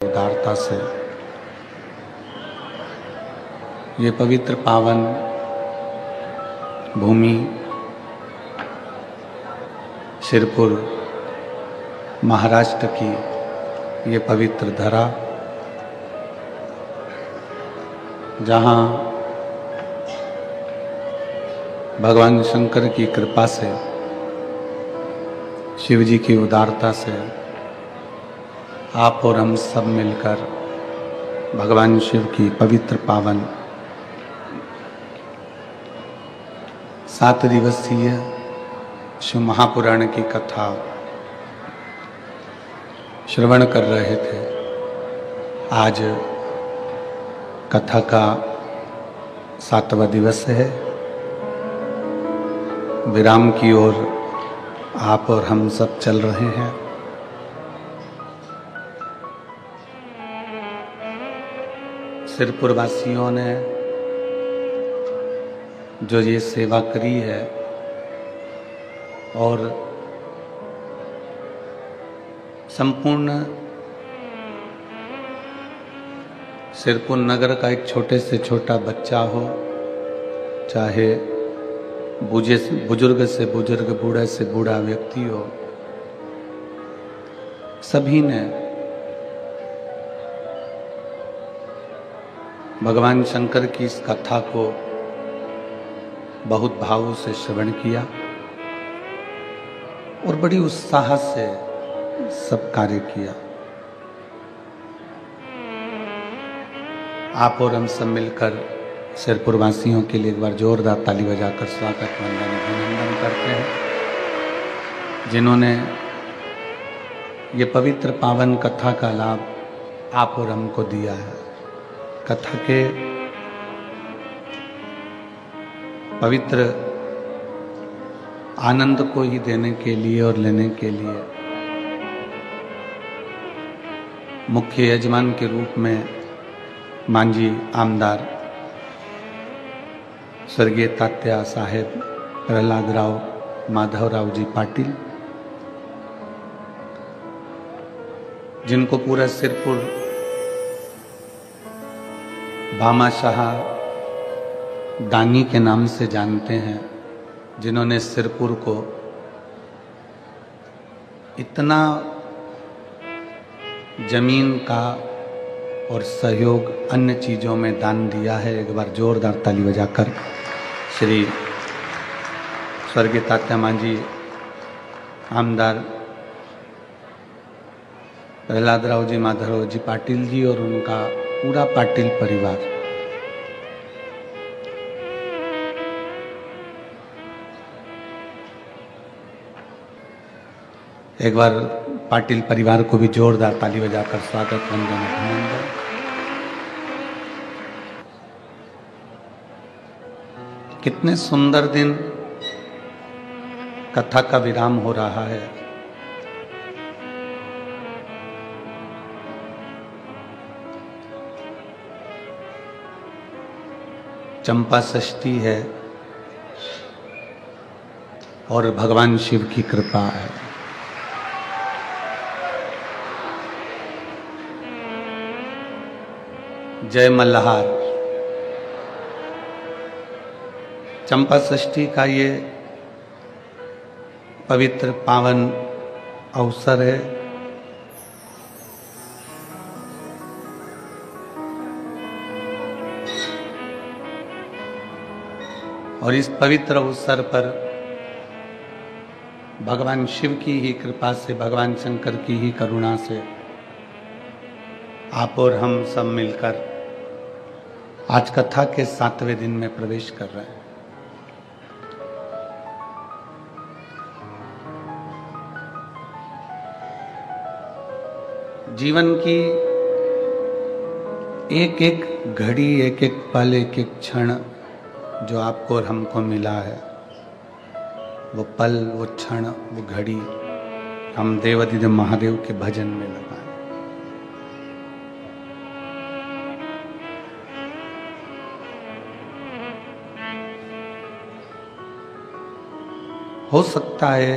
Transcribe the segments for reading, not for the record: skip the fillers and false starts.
उदारता से ये पवित्र पावन भूमि शिरपुर महाराष्ट्र की ये पवित्र धरा, जहाँ भगवान शंकर की कृपा से, शिव जी की उदारता से आप और हम सब मिलकर भगवान शिव की पवित्र पावन 7 दिवसीय शिव महापुराण की कथा श्रवण कर रहे थे। आज कथा का 7वां दिवस है। विराम की ओर आप और हम सब चल रहे हैं। सिरपुर वासियों ने जो ये सेवा करी है और संपूर्ण सिरपुर नगर का एक छोटे से छोटा बच्चा हो, चाहे बुजुर्ग से बुजुर्ग, बूढ़े से बूढ़ा व्यक्ति हो, सभी ने भगवान शंकर की इस कथा को बहुत भाव से श्रवण किया और बड़ी उत्साह से सब कार्य किया। आप और हम सब मिलकर सिरपुर वासियों के लिए एक बार जोरदार ताली बजाकर स्वागत वंदन अभिनंदन करते हैं, जिन्होंने ये पवित्र पावन कथा का लाभ आप और हमको दिया है। कथा के पवित्र आनंद को ही देने के लिए और लेने के लिए मुख्य यजमान के रूप में मांझी आमदार स्वर्गीय तात्या साहेब प्रहलाद राव माधवराव जी पाटिल, जिनको पूरा सिरपुर भामाशाह दानी के नाम से जानते हैं, जिन्होंने सिरपुर को इतना जमीन का और सहयोग अन्य चीज़ों में दान दिया है। एक बार जोरदार ताली बजाकर श्री स्वर्गीय तात्या मांझी आमदार प्रहलाद राव जी माधवराव जी पाटिल जी और उनका पूरा पाटिल परिवार एक बार पाटिल परिवार को भी जोरदार ताली बजाकर स्वागत वंदन अभिनंदन। कितने सुंदर दिन कथा का विराम हो रहा है। चंपा षष्ठी है और भगवान शिव की कृपा है। जय मल्हार। चंपा षष्ठी का ये पवित्र पावन अवसर है। और इस पवित्र अवसर पर भगवान शिव की ही कृपा से, भगवान शंकर की ही करुणा से आप और हम सब मिलकर आज कथा के 7वें दिन में प्रवेश कर रहे हैं। जीवन की एक एक घड़ी, एक एक पल, एक एक क्षण जो आपको और हमको मिला है, वो पल, वो क्षण, वो घड़ी हम देवाधिदेव महादेव के भजन में लगाएं। हो सकता है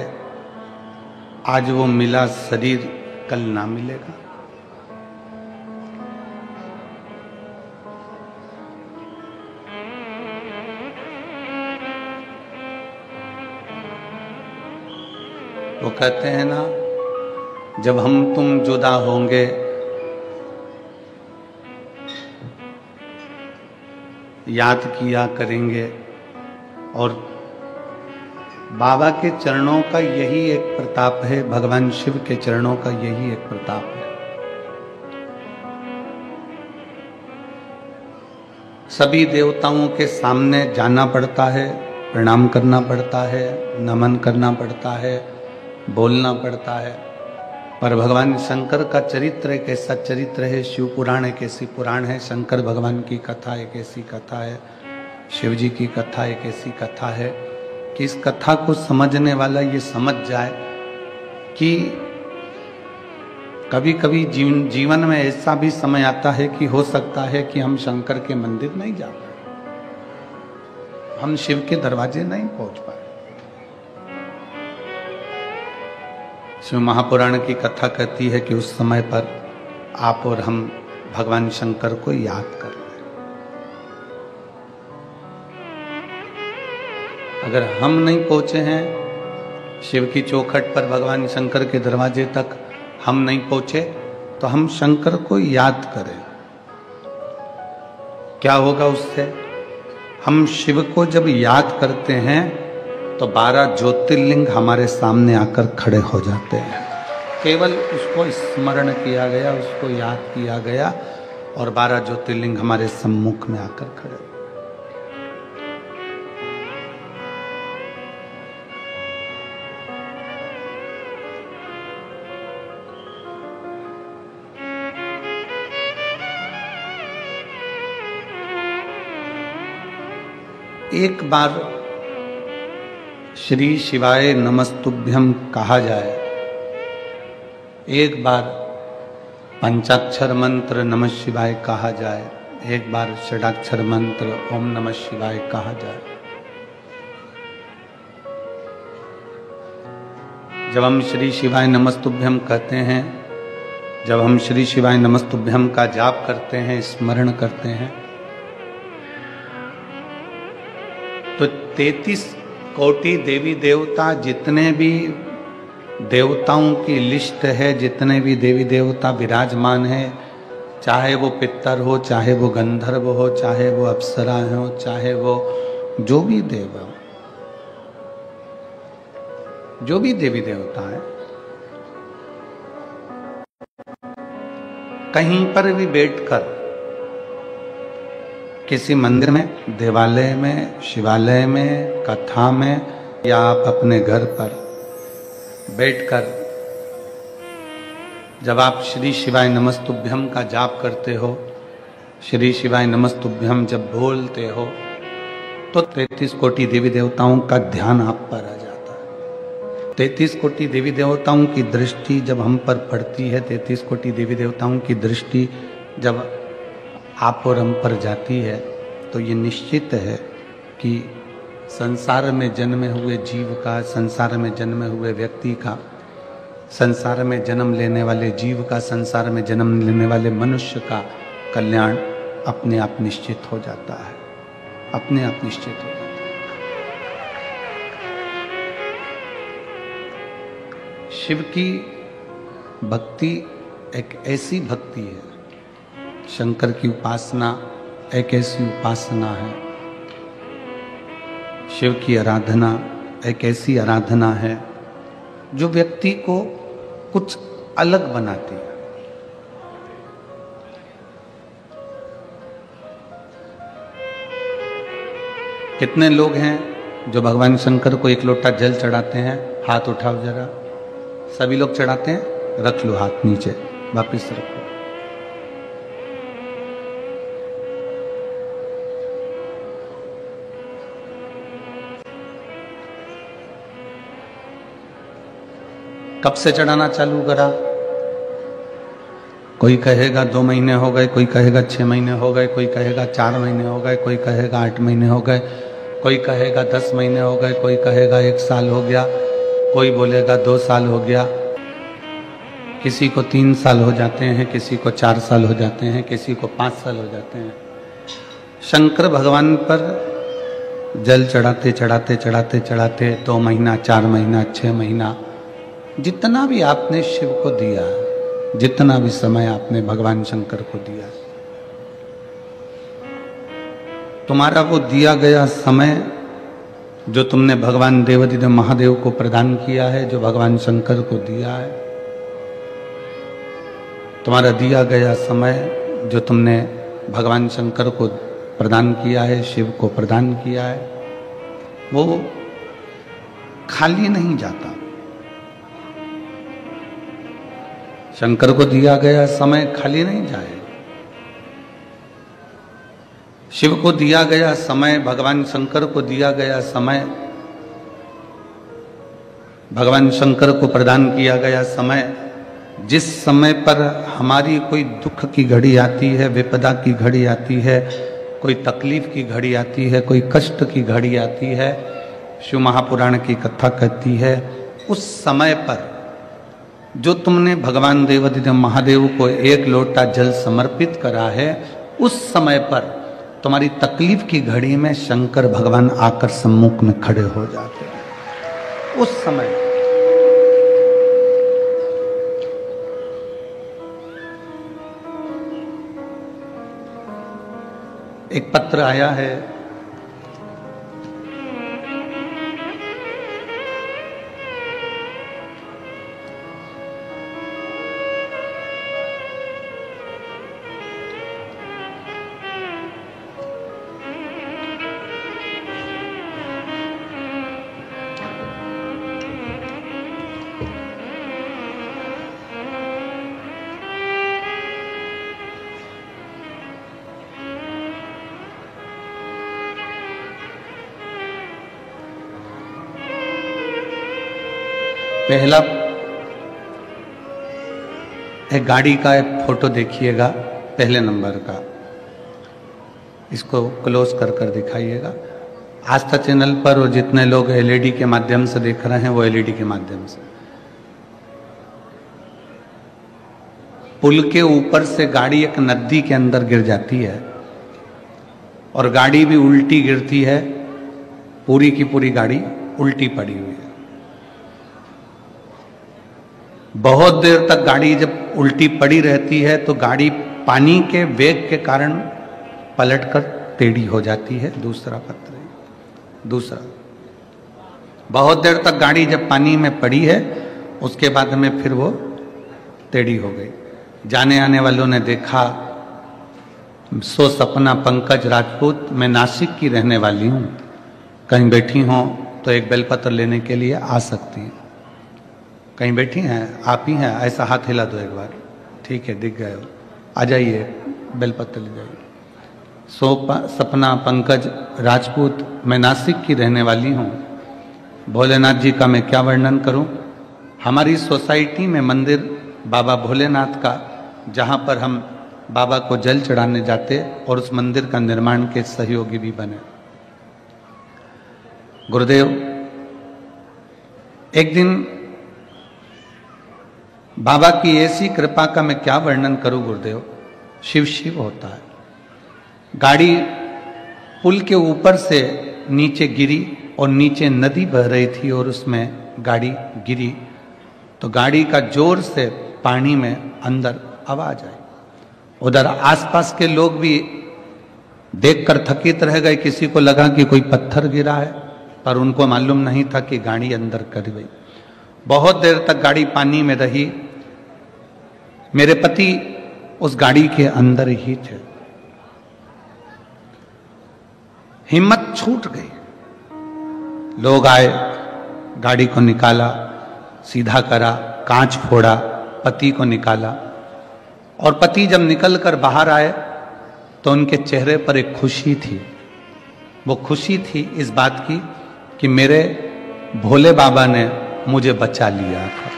आज वो मिला शरीर कल ना मिलेगा। वो कहते हैं ना, जब हम तुम जुदा होंगे याद किया करेंगे। और बाबा के चरणों का यही एक प्रताप है, भगवान शिव के चरणों का यही एक प्रताप है। सभी देवताओं के सामने जाना पड़ता है, प्रणाम करना पड़ता है, नमन करना पड़ता है, बोलना पड़ता है, पर भगवान शंकर का चरित्र एक ऐसा चरित्र है, शिव पुराण एक ऐसी पुराण है, शंकर भगवान की कथा एक ऐसी कथा है, शिव जी की कथा एक ऐसी कथा है कि इस कथा को समझने वाला ये समझ जाए कि कभी कभी जीवन में ऐसा भी समय आता है कि हो सकता है कि हम शंकर के मंदिर नहीं जा पाए, हम शिव के दरवाजे नहीं पहुंच पाए। शिव महापुराण की कथा कहती है कि उस समय पर आप और हम भगवान शंकर को याद कर रहे हैं। अगर हम नहीं पहुंचे हैं शिव की चौखट पर, भगवान शंकर के दरवाजे तक हम नहीं पहुंचे, तो हम शंकर को याद करें। क्या होगा उससे? हम शिव को जब याद करते हैं तो 12 ज्योतिर्लिंग हमारे सामने आकर खड़े हो जाते हैं। केवल उसको स्मरण किया गया, उसको याद किया गया और 12 ज्योतिर्लिंग हमारे सम्मुख में आकर खड़े हो। एक बार श्री शिवाय नमस्तुभ्यम कहा जाए, एक बार पंचाक्षर मंत्र नमः शिवाय कहा जाए, एक बार षडाक्षर मंत्र ओम नमः शिवाय कहा जाए। जब हम श्री शिवाय नमस्तुभ्यम कहते हैं, जब हम श्री शिवाय नमस्तुभ्यम का जाप करते हैं, स्मरण करते हैं, तो 33 कोटि देवी देवता, जितने भी देवताओं की लिस्ट है, जितने भी देवी देवता विराजमान हैं, चाहे वो पितर हो, चाहे वो गंधर्व हो, चाहे वो अप्सरा हो, चाहे वो जो भी देव हो, जो भी देवी देवता है, कहीं पर भी बैठकर, किसी मंदिर में, देवालय में, शिवालय में, कथा में, या आप अपने घर पर बैठकर जब आप श्री शिवाय नमस्तुभ्यम का जाप करते हो, श्री शिवाय नमस्तुभ्यम जब बोलते हो, तो 33 कोटि देवी देवताओं का ध्यान आप पर आ जाता है। 33 कोटि देवी देवताओं की दृष्टि जब हम पर पड़ती है, 33 कोटि देवी देवताओं की दृष्टि जब आप और हम पर जाती है, तो ये निश्चित है कि संसार में जन्मे हुए जीव का, संसार में जन्मे हुए व्यक्ति का, संसार में जन्म लेने वाले जीव का, संसार में जन्म लेने वाले मनुष्य का कल्याण अपने आप निश्चित हो जाता है, अपने आप निश्चित हो जाता है। शिव की भक्ति एक ऐसी भक्ति है, शंकर की उपासना एक ऐसी उपासना है, शिव की आराधना एक ऐसी आराधना है जो व्यक्ति को कुछ अलग बनाती है। कितने लोग हैं जो भगवान शंकर को एक लोटा जल चढ़ाते हैं? हाथ उठाओ जरा। सभी लोग चढ़ाते हैं? रख लो हाथ नीचे, वापिस रखो। कब से चढ़ाना चालू करा? कोई कहेगा 2 महीने हो गए, कोई कहेगा 6 महीने हो गए, कोई कहेगा 4 महीने हो गए, कोई कहेगा 8 महीने हो गए, कोई कहेगा 10 महीने हो गए, कोई कहेगा 1 साल हो गया, कोई बोलेगा 2 साल हो गया, किसी को 3 साल हो जाते हैं, किसी को 4 साल हो जाते हैं, किसी को 5 साल हो जाते हैं। शंकर भगवान पर जल चढ़ाते चढ़ाते चढ़ाते चढ़ाते 2 महीना, 4 महीना, 6 महीना, जितना भी आपने शिव को दिया, जितना भी समय आपने भगवान शंकर को दिया, तुम्हारा वो दिया गया समय जो तुमने भगवान देवाधिदेव महादेव को प्रदान किया है, जो भगवान शंकर को दिया है, तुम्हारा दिया गया समय जो तुमने भगवान शंकर को प्रदान किया है, शिव को प्रदान किया है, वो खाली नहीं जाता। शंकर को दिया गया समय खाली नहीं जाए। शिव को दिया गया समय, भगवान शंकर को दिया गया समय, भगवान शंकर को प्रदान किया गया समय, जिस समय पर हमारी कोई दुख की घड़ी आती है, विपदा की घड़ी आती है, कोई तकलीफ की घड़ी आती है, कोई कष्ट की घड़ी आती है, शिव महापुराण की कथा कहती है, उस समय पर जो तुमने भगवान देवाधिदेव महादेव को एक लोटा जल समर्पित करा है, उस समय पर तुम्हारी तकलीफ की घड़ी में शंकर भगवान आकर सम्मुख में खड़े हो जाते हैं। उस समय एक पत्र आया है, पहला एक गाड़ी का एक फोटो देखिएगा, पहले नंबर का, इसको क्लोज कर कर दिखाइएगा। आस्था चैनल पर और जितने लोग एलईडी के माध्यम से देख रहे हैं वो एलईडी के माध्यम से, पुल के ऊपर से गाड़ी एक नदी के अंदर गिर जाती है और गाड़ी भी उल्टी गिरती है, पूरी की पूरी गाड़ी उल्टी पड़ी हुई है। बहुत देर तक गाड़ी जब उल्टी पड़ी रहती है तो गाड़ी पानी के वेग के कारण पलटकर टेढ़ी हो जाती है। दूसरा पत्र, दूसरा, बहुत देर तक गाड़ी जब पानी में पड़ी है उसके बाद में फिर वो टेढ़ी हो गई। जाने आने वालों ने देखा, सो सपना पंकज राजपूत, मैं नासिक की रहने वाली हूँ, कहीं बैठी हो तो एक बेलपत्र लेने के लिए आ सकती हैं। कहीं बैठी हैं, आप ही हैं, ऐसा हाथ हिला दो एक बार, ठीक है, दिख गए हो, आ जाइए, बेलपत्र ले जाइए। सपना पंकज राजपूत, मैं नासिक की रहने वाली हूँ, भोलेनाथ जी का मैं क्या वर्णन करूँ। हमारी सोसाइटी में मंदिर बाबा भोलेनाथ का, जहाँ पर हम बाबा को जल चढ़ाने जाते और उस मंदिर का निर्माण के सहयोगी भी बने। गुरुदेव, एक दिन बाबा की ऐसी कृपा का मैं क्या वर्णन करूं गुरुदेव, शिव शिव होता है। गाड़ी पुल के ऊपर से नीचे गिरी और नीचे नदी बह रही थी और उसमें गाड़ी गिरी तो गाड़ी का जोर से पानी में अंदर आवाज आई। उधर आसपास के लोग भी देखकर थकित रह गए, किसी को लगा कि कोई पत्थर गिरा है, पर उनको मालूम नहीं था कि गाड़ी अंदर कर गई। बहुत देर तक गाड़ी पानी में रही। मेरे पति उस गाड़ी के अंदर ही थे। हिम्मत छूट गई। लोग आए, गाड़ी को निकाला, सीधा करा, कांच फोड़ा, पति को निकाला और पति जब निकलकर बाहर आए तो उनके चेहरे पर एक खुशी थी। वो खुशी थी इस बात की कि मेरे भोले बाबा ने मुझे बचा लिया था,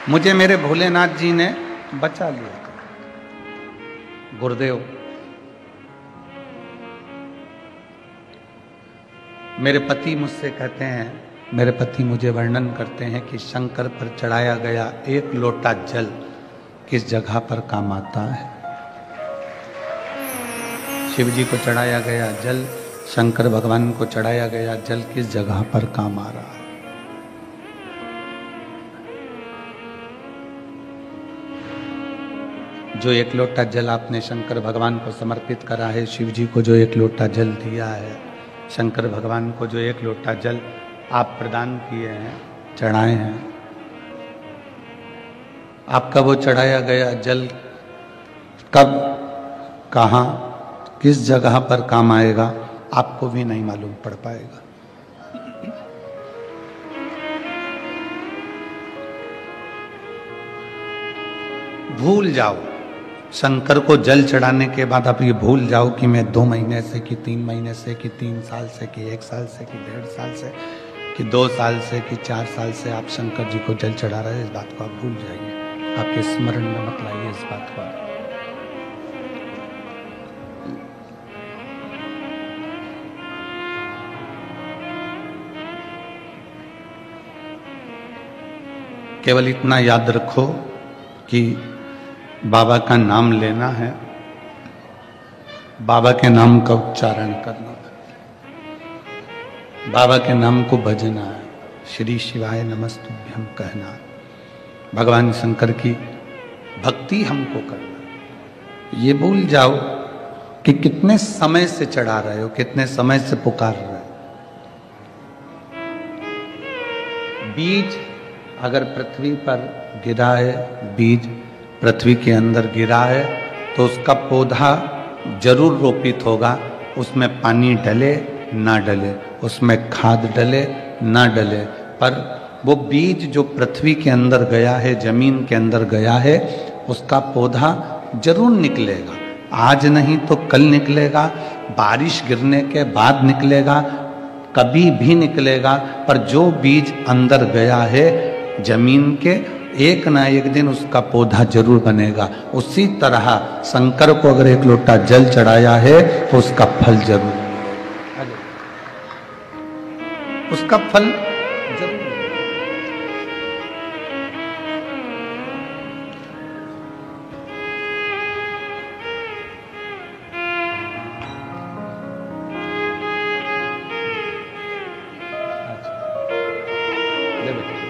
मुझे मेरे भोलेनाथ जी ने बचा लिया था। गुरुदेव, मेरे पति मुझसे कहते हैं, मेरे पति मुझे वर्णन करते हैं कि शंकर पर चढ़ाया गया एक लोटा जल किस जगह पर काम आता है। शिव जी को चढ़ाया गया जल, शंकर भगवान को चढ़ाया गया जल किस जगह पर काम आ रहा है। जो एक लोटा जल आपने शंकर भगवान को समर्पित करा है, शिव जी को जो एक लोटा जल दिया है, शंकर भगवान को जो एक लोटा जल आप प्रदान किए हैं, चढ़ाए हैं, आपका वो चढ़ाया गया जल कब, कहाँ, किस जगह पर काम आएगा आपको भी नहीं मालूम पड़ पाएगा। भूल जाओ, शंकर को जल चढ़ाने के बाद आप ये भूल जाओ कि मैं 2 महीने से कि 3 महीने से कि 3 साल से कि 1 साल से कि 1.5 साल से कि 2 साल से कि 4 साल से आप शंकर जी को जल चढ़ा रहे हैं। इस बात को आप भूल जाइए, आपके स्मरण में मत लाइए इस बात को। केवल इतना याद रखो कि बाबा का नाम लेना है, बाबा के नाम का उच्चारण करना है, बाबा के नाम को भजना है, श्री शिवाय नमस्तुभ्यम कहना है, भगवान शंकर की भक्ति हमको करना है। ये भूल जाओ कि कितने समय से चढ़ा रहे हो, कितने समय से पुकार रहे हो। बीज अगर पृथ्वी पर गिरा है, बीज पृथ्वी के अंदर गिरा है तो उसका पौधा जरूर रोपित होगा, उसमें पानी डले ना डले, उसमें खाद डले ना डले, पर वो बीज जो पृथ्वी के अंदर गया है, जमीन के अंदर गया है, उसका पौधा जरूर निकलेगा। आज नहीं तो कल निकलेगा, बारिश गिरने के बाद निकलेगा, कभी भी निकलेगा, पर जो बीज अंदर गया है जमीन के, एक ना एक दिन उसका पौधा जरूर बनेगा। उसी तरह शंकर को अगर एक लोटा जल चढ़ाया है तो उसका फल जरूर मिलेगा, उसका फल जरूर मिलेगा।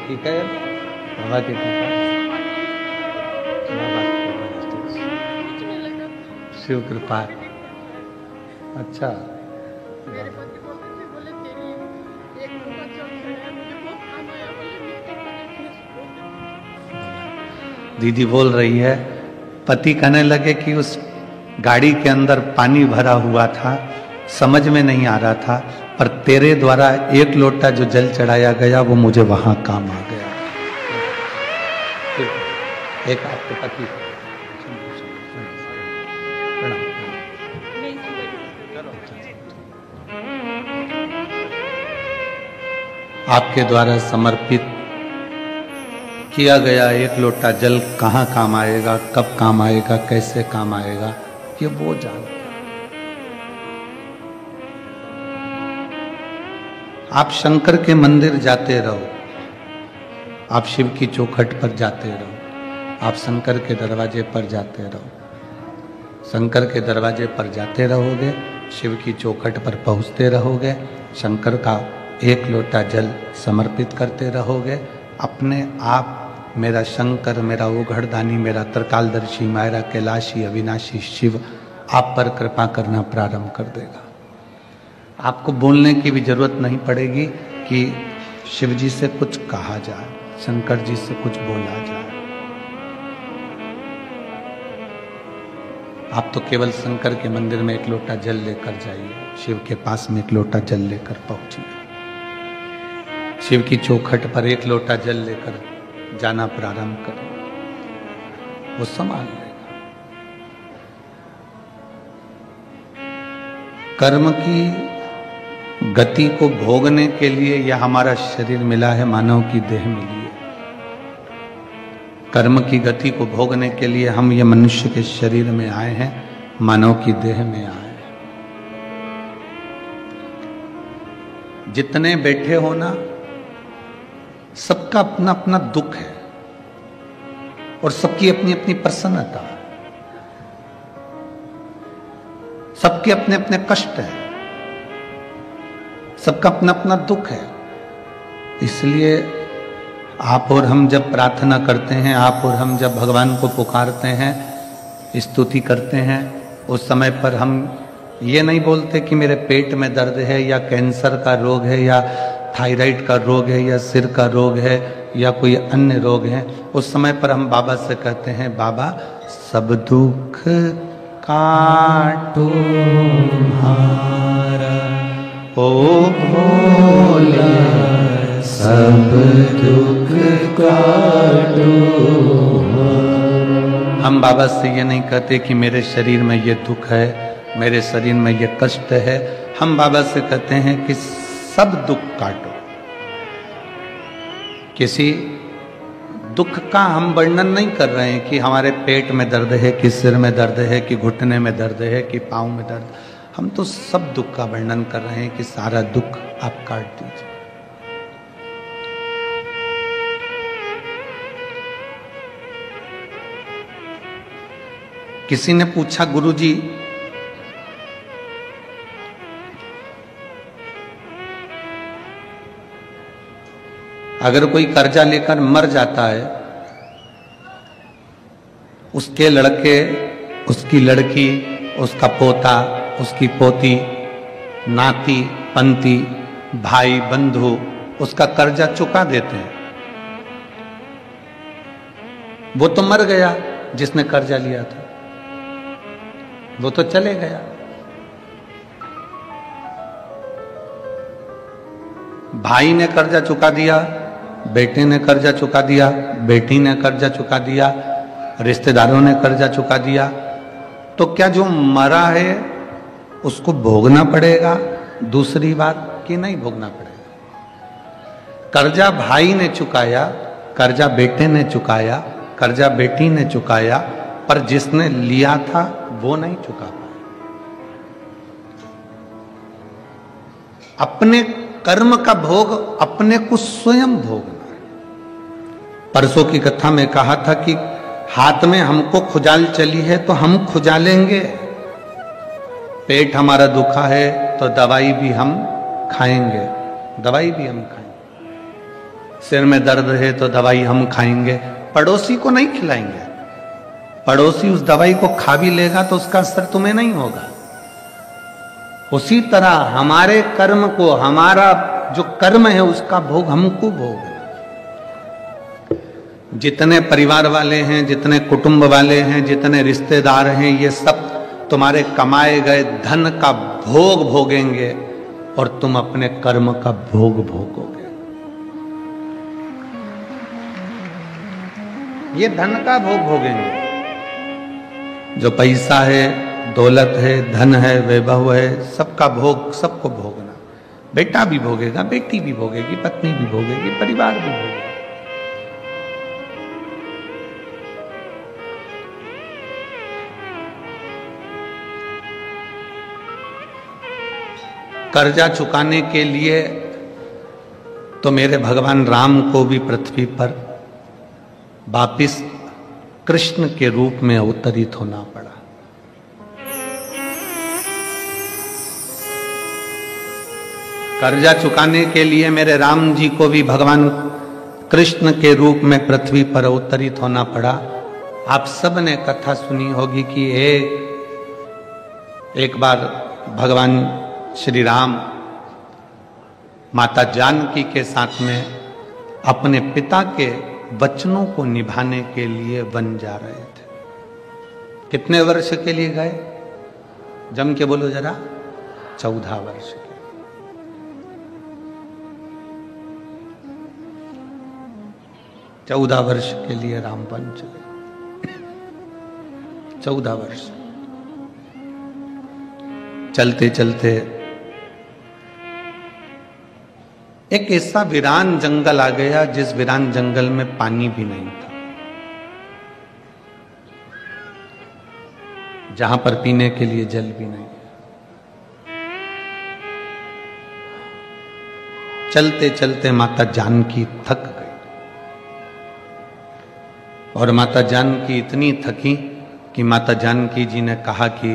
ठीक है, बाबा की कृपा, शिव कृपा। अच्छा, दीदी बोल रही है, पति कहने लगे कि उस गाड़ी के अंदर पानी भरा हुआ था, समझ में नहीं आ रहा था, पर तेरे द्वारा एक लोटा जो जल चढ़ाया गया वो मुझे वहां काम आ गया। एक आपके पति आपके द्वारा समर्पित किया गया एक लोटा जल कहाँ काम आएगा, कब काम आएगा, कैसे काम आएगा, ये वो जानते हैं। आप शंकर के मंदिर जाते रहो, आप शिव की चौखट पर जाते रहो, आप शंकर के दरवाजे पर जाते रहो, शंकर के दरवाजे पर जाते रहोगे, शिव की चौखट पर पहुंचते रहोगे, शंकर का एक लोटा जल समर्पित करते रहोगे, अपने आप मेरा शंकर, मेरा उघड़दानी, मेरा त्रिकालदर्शी, मेरा कैलाशी अविनाशी शिव आप पर कृपा करना प्रारंभ कर देगा। आपको बोलने की भी जरूरत नहीं पड़ेगी कि शिव जी से कुछ कहा जाए, शंकर जी से कुछ बोला जाए। आप तो केवल शंकर के मंदिर में एक लोटा जल लेकर जाइए, शिव के पास में एक लोटा जल लेकर पहुंचिए, शिव की चौखट पर एक लोटा जल लेकर जाना प्रारंभ करें, वो संभाल लेगा। कर्म की गति को भोगने के लिए यह हमारा शरीर मिला है, मानव की देह मिली है। कर्म की गति को भोगने के लिए हम ये मनुष्य के शरीर में आए हैं, मानव की देह में आए हैं। जितने बैठे हो ना, सबका अपना अपना दुख है और सबकी अपनी अपनी प्रसन्नता है, सबके अपने अपने कष्ट है, सबका अपना अपना दुख है। इसलिए आप और हम जब प्रार्थना करते हैं, आप और हम जब भगवान को पुकारते हैं, स्तुति करते हैं, उस समय पर हम ये नहीं बोलते कि मेरे पेट में दर्द है या कैंसर का रोग है या थायराइड का रोग है या सिर का रोग है या कोई अन्य रोग है। उस समय पर हम बाबा से कहते हैं, बाबा सब दुख काटो हमारा, ओ भोले सब दुख काटो। हम बाबा से ये नहीं कहते कि मेरे शरीर में ये दुख है, मेरे शरीर में ये कष्ट है। हम बाबा से कहते हैं कि सब दुख काटो। किसी दुख का हम वर्णन नहीं कर रहे हैं कि हमारे पेट में दर्द है, कि सिर में दर्द है, कि घुटने में दर्द है, कि पाँव में दर्द। हम तो सब दुख का वर्णन कर रहे हैं कि सारा दुख आप काट दीजिए। किसी ने पूछा, गुरुजी अगर कोई कर्जा लेकर मर जाता है, उसके लड़के, उसकी लड़की, उसका पोता, उसकी पोती, नाती पंती, भाई बंधु उसका कर्जा चुका देते हैं। वो तो मर गया जिसने कर्जा लिया था, वो तो चले गया। भाई ने कर्जा चुका दिया, बेटे ने कर्जा चुका दिया, बेटी ने कर्जा चुका दिया, रिश्तेदारों ने कर्जा चुका दिया। तो क्या जो मरा है उसको भोगना पड़ेगा दूसरी बात, कि नहीं भोगना पड़ेगा? कर्जा भाई ने चुकाया, कर्जा बेटे ने चुकाया, कर्जा बेटी ने चुकाया, पर जिसने लिया था वो नहीं चुका पाया। अपने कर्म का भोग अपने को स्वयं भोगना है। परसों की कथा में कहा था कि हाथ में हमको खुजाल चली है तो हम खुजालेंगे। पेट हमारा दुखा है तो दवाई भी हम खाएंगे, दवाई भी हम खाएंगे। सिर में दर्द है तो दवाई हम खाएंगे, पड़ोसी को नहीं खिलाएंगे। पड़ोसी उस दवाई को खा भी लेगा तो उसका असर तुम्हें नहीं होगा। उसी तरह हमारे कर्म को, हमारा जो कर्म है उसका भोग हमको भोगना। जितने परिवार वाले हैं, जितने कुटुंब वाले हैं, जितने रिश्तेदार हैं, ये सब तुम्हारे कमाए गए धन का भोग भोगेंगे और तुम अपने कर्म का भोग भोगोगे। ये धन का भोग भोगेंगे। जो पैसा है, दौलत है, धन है, वैभव है, सबका भोग सबको भोगना। बेटा भी भोगेगा, बेटी भी भोगेगी, पत्नी भी भोगेगी, परिवार भी भोगेगा। कर्जा चुकाने के लिए तो मेरे भगवान राम को भी पृथ्वी पर वापिस कृष्ण के रूप में अवतरित होना पड़ा। कर्जा चुकाने के लिए मेरे राम जी को भी भगवान कृष्ण के रूप में पृथ्वी पर अवतरित होना पड़ा। आप सब ने कथा सुनी होगी कि एक बार भगवान श्री राम माता जानकी के साथ में अपने पिता के वचनों को निभाने के लिए वन जा रहे थे। कितने वर्ष के लिए गए? जम के बोलो जरा। 14 वर्ष के। 14 वर्ष के लिए राम वन चले। 14 वर्ष चलते चलते एक ऐसा वीरान जंगल आ गया जिस वीरान जंगल में पानी भी नहीं था, जहां पर पीने के लिए जल भी नहीं। चलते चलते माता जानकी थक गई और माता जानकी इतनी थकी कि माता जानकी जी ने कहा कि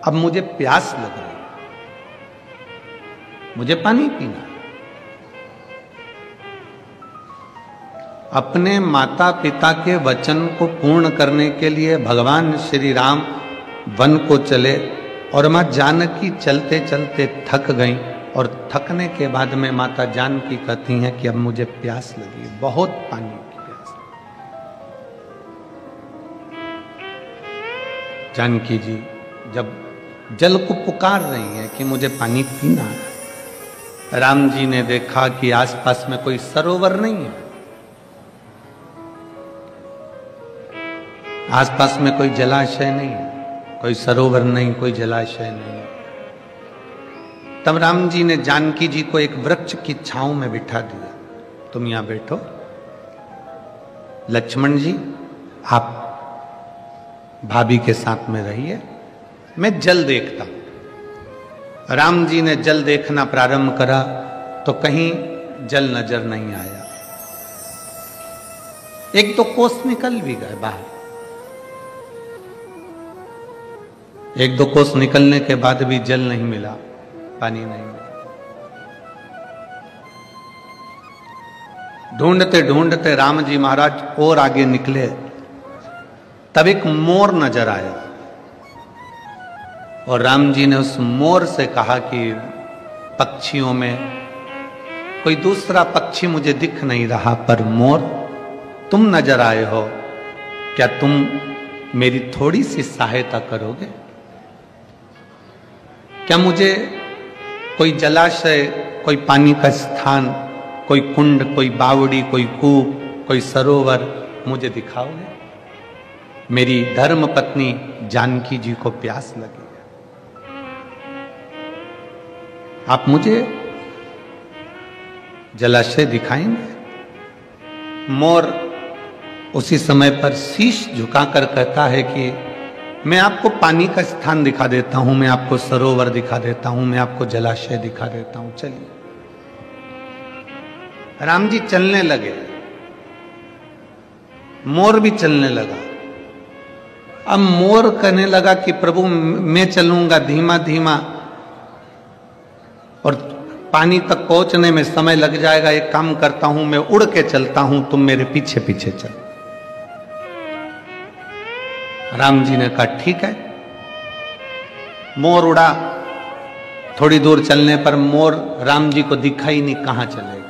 अब मुझे प्यास लग रही, मुझे पानी पीना। अपने माता पिता के वचन को पूर्ण करने के लिए भगवान श्री राम वन को चले और माँ जानकी चलते चलते थक गईं और थकने के बाद में माता जानकी कहती हैं कि अब मुझे प्यास लगी, बहुत पानी की प्यास। जानकी जी जब जल को पुकार रही हैं कि मुझे पानी पीना है, राम जी ने देखा कि आसपास में कोई सरोवर नहीं है, आसपास में कोई जलाशय नहीं है, कोई सरोवर नहीं, कोई जलाशय नहीं। तब राम जी ने जानकी जी को एक वृक्ष की छांव में बिठा दिया, तुम यहां बैठो, लक्ष्मण जी आप भाभी के साथ में रहिए, मैं जल देखता हूं। राम जी ने जल देखना प्रारंभ करा तो कहीं जल नजर नहीं आया। एक दो कोस निकल भी गए बाहर, एक दो कोस निकलने के बाद भी जल नहीं मिला, पानी नहीं मिला। ढूंढते ढूंढते राम जी महाराज और आगे निकले, तब एक मोर नजर आया और राम जी ने उस मोर से कहा कि पक्षियों में कोई दूसरा पक्षी मुझे दिख नहीं रहा, पर मोर तुम नजर आए हो, क्या तुम मेरी थोड़ी सी सहायता करोगे? क्या मुझे कोई जलाशय, कोई पानी का स्थान, कोई कुंड, कोई बावड़ी, कोई कूप, कोई सरोवर मुझे दिखाओगे? मेरी धर्म पत्नी जानकी जी को प्यास लगी है, आप मुझे जलाशय दिखाएंगे? मोर उसी समय पर शीश झुकाकर कहता है कि मैं आपको पानी का स्थान दिखा देता हूं, मैं आपको सरोवर दिखा देता हूं, मैं आपको जलाशय दिखा देता हूं, चलिए। राम जी चलने लगे, मोर भी चलने लगा। अब मोर कहने लगा कि प्रभु मैं चलूंगा धीमा धीमा और पानी तक पहुंचने में समय लग जाएगा, एक काम करता हूं मैं उड़ के चलता हूं, तुम मेरे पीछे पीछे चलो। राम जी ने कहा ठीक है। मोर उड़ा, थोड़ी दूर चलने पर मोर राम जी को दिखा ही नहीं, कहां चले गए।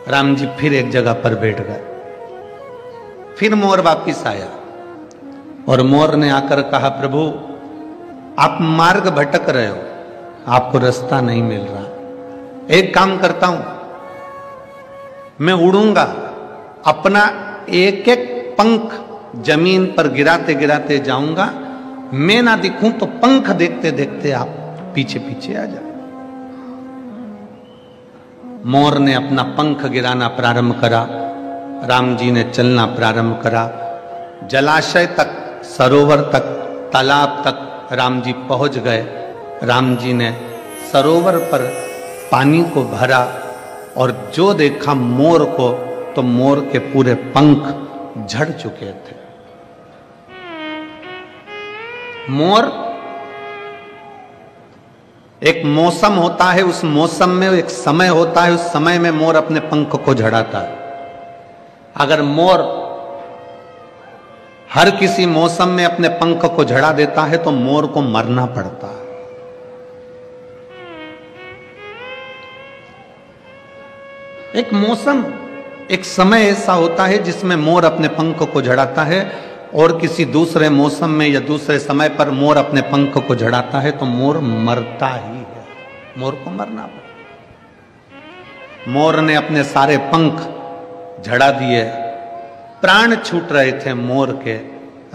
राम जी फिर एक जगह पर बैठ गए, फिर मोर वापिस आया और मोर ने आकर कहा प्रभु आप मार्ग भटक रहे हो, आपको रास्ता नहीं मिल रहा, एक काम करता हूं मैं उड़ूंगा, अपना एक एक पंख जमीन पर गिराते गिराते जाऊंगा, मैं ना दिखूं तो पंख देखते देखते आप पीछे पीछे आ जाए। मोर ने अपना पंख गिराना प्रारंभ करा, राम जी ने चलना प्रारंभ करा, जलाशय तक, सरोवर तक, तालाब तक राम जी पहुंच गए। राम जी ने सरोवर पर पानी को भरा और जो देखा मोर को, तो मोर के पूरे पंख झड़ चुके थे। मोर एक मौसम होता है, उस मौसम में एक समय होता है, उस समय में मोर अपने पंख को झड़ाता है। अगर मोर हर किसी मौसम में अपने पंख को झड़ा देता है तो मोर को मरना पड़ता है। एक मौसम, एक समय ऐसा होता है जिसमें मोर अपने पंख को झड़ाता है, और किसी दूसरे मौसम में या दूसरे समय पर मोर अपने पंख को झड़ाता है तो मोर मरता ही है, मोर को मरना पड़ता। मोर ने अपने सारे पंख झड़ा दिए, प्राण छूट रहे थे मोर के।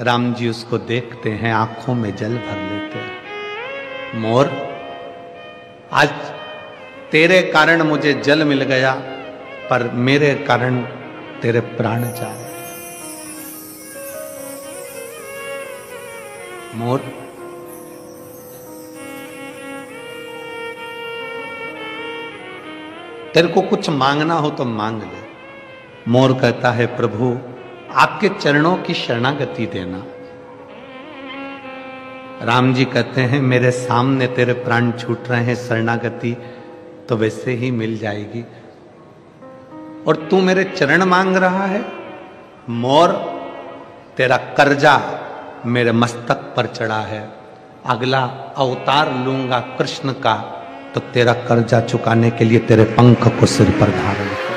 राम जी उसको देखते हैं, आंखों में जल भर लेते हैं। मोर, आज तेरे कारण मुझे जल मिल गया, पर मेरे कारण तेरे प्राण जा रहे। मोर, तेरे को कुछ मांगना हो तो मांग ले। मोर कहता है प्रभु आपके चरणों की शरणागति देना। राम जी कहते हैं मेरे सामने तेरे प्राण छूट रहे हैं, शरणागति तो वैसे ही मिल जाएगी। और तू मेरे चरण मांग रहा है। मोर, तेरा कर्जा मेरे मस्तक पर चढ़ा है, अगला अवतार लूंगा कृष्ण का तो तेरा कर्जा चुकाने के लिए तेरे पंख को सिर पर धारण कर।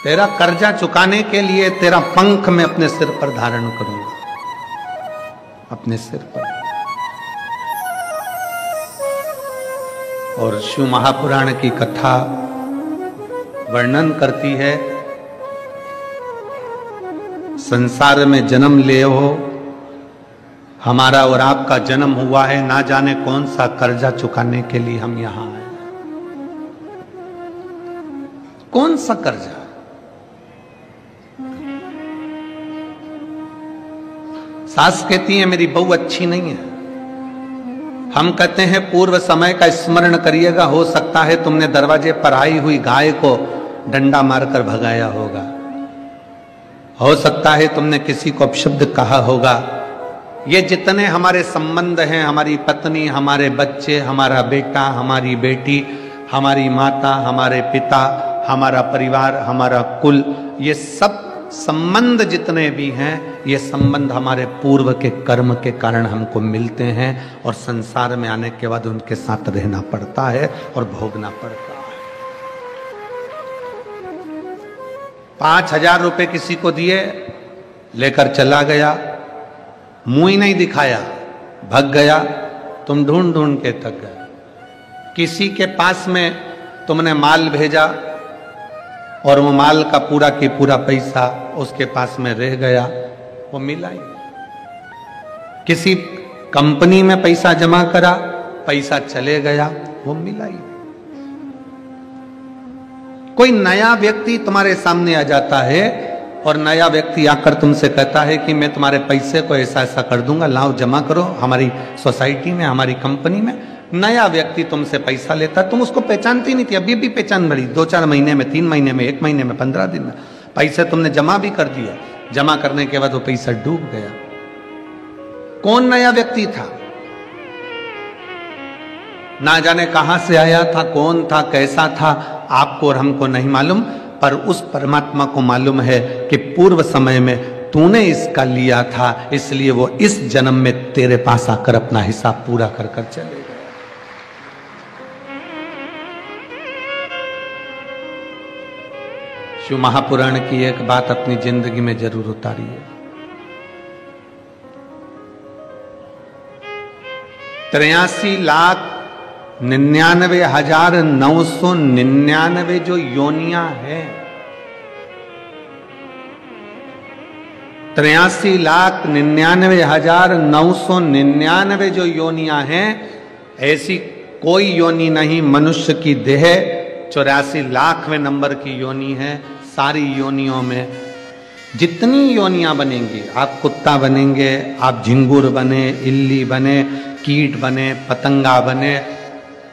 तेरा कर्जा चुकाने के लिए तेरा पंख मैं अपने सिर पर धारण करूंगा, अपने सिर पर। और शिव महापुराण की कथा वर्णन करती है, संसार में जन्म लिए हो, हमारा और आपका जन्म हुआ है, ना जाने कौन सा कर्जा चुकाने के लिए हम यहां आए। कौन सा कर्जा? सास कहती है मेरी बहू अच्छी नहीं है। हम कहते हैं पूर्व समय का स्मरण करिएगा, हो सकता है तुमने दरवाजे पर आई हुई गाय को डंडा मारकर भगाया होगा, हो सकता है तुमने किसी को अपशब्द कहा होगा। ये जितने हमारे संबंध हैं, हमारी पत्नी, हमारे बच्चे, हमारा बेटा, हमारी बेटी, हमारी माता, हमारे पिता, हमारा परिवार, हमारा कुल, ये सब संबंध जितने भी हैं, ये संबंध हमारे पूर्व के कर्म के कारण हमको मिलते हैं और संसार में आने के बाद उनके साथ रहना पड़ता है और भोगना पड़ता है। 5,000 रुपए किसी को दिए, लेकर चला गया, मुंह ही नहीं दिखाया, भग गया, तुम ढूंढ ढूंढ के थक गए। किसी के पास में तुमने माल भेजा और वो माल का पूरा की पूरा पैसा उसके पास में रह गया, वो मिला ही। किसी कंपनी में पैसा जमा करा, पैसा चले गया, वो मिला ही। कोई नया व्यक्ति तुम्हारे सामने आ जाता है और नया व्यक्ति आकर तुमसे कहता है कि मैं तुम्हारे पैसे को ऐसा ऐसा कर दूंगा, लाओ जमा करो हमारी सोसाइटी में, हमारी कंपनी में। नया व्यक्ति तुमसे पैसा लेता, तुम उसको पहचानती नहीं थी, अभी भी पहचान बड़ी, 2-4 महीने में, 3 महीने में, 1 महीने में, 15 दिन में पैसे तुमने जमा भी कर दिया। जमा करने के बाद वो पैसा डूब गया। कौन नया व्यक्ति था? ना जाने कहां से आया था, कौन था, कैसा था, आपको और हमको नहीं मालूम, पर उस परमात्मा को मालूम है कि पूर्व समय में तूने इसका लिया था, इसलिए वो इस जन्म में तेरे पास आकर अपना हिसाब पूरा कर कर चले गए। शिव महापुराण की एक बात अपनी जिंदगी में जरूर उतारिए। 83,99,999 जो योनियां हैं, 83,99,999 जो योनियां हैं, ऐसी कोई योनि नहीं मनुष्य की देह 84 लाखवें नंबर की योनि है। सारी योनियों में जितनी योनियां बनेंगी, आप कुत्ता बनेंगे, आप झिंगुर बने, इल्ली बने, कीट बने, पतंगा बने,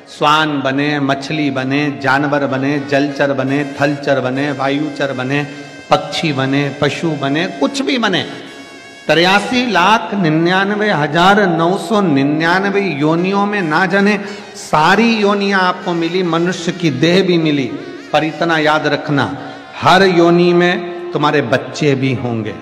स्वान बने, मछली बने, जानवर बने, जलचर बने, थलचर बने, वायुचर बने, पक्षी बने, पशु बने, कुछ भी बने, 83,99,999 योनियों में ना जाने सारी योनियां आपको मिली, मनुष्य की देह भी मिली। पर इतना याद रखना, हर योनि में तुम्हारे बच्चे भी होंगे,